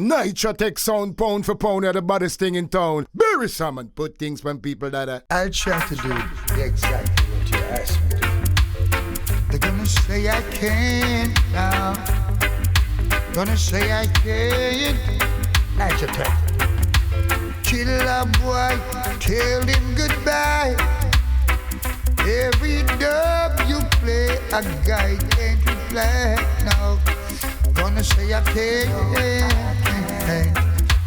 NitraTek Sound, pound for pound, are the baddest thing in town. Beres Hammond, put things when people that are. I'll try to do exactly what you asked me to do. They're gonna say I can't now. Gonna say I can't. NitraTek. Killer boy, tell him goodbye. Every dub you play, a guy can't reply now. Gonna say I can't.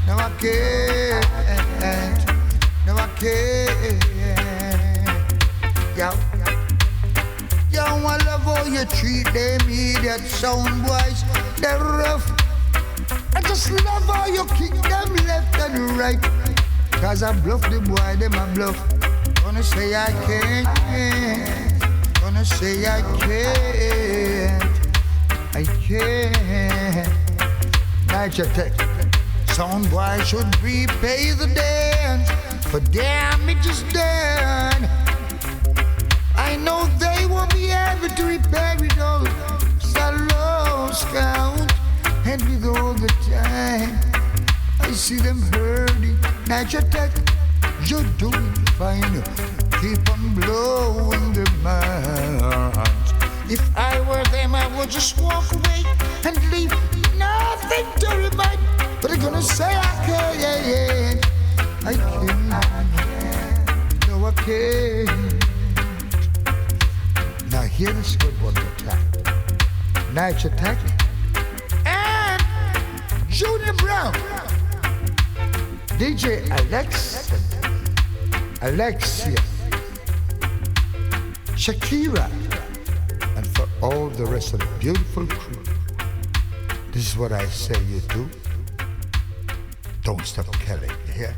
No, I can't. No, I can't. Yo, I love how you treat them idiot sound boys. They're rough. I just love how you kick them left and right. Cause I bluff the boy, them I bluff. Gonna say I can't. Gonna say I can't. I can't. NitraTek Sound boy should repay the dance for damages done. I know they won't be able to repair it all. Lost count, and with all the time I see them hurting. NitraTek, you're doing fine. Keep on blowing their minds. If I were them, I would just walk away and leave nothing to remind. But they're gonna say I can't. I can't. No, I can't. Now hear this good one more time. NitraTek and Junior Brown, DJ Alexia, Shakira, and for all the rest of the beautiful crew. This is what I say you do. Don't stop killing, you hear?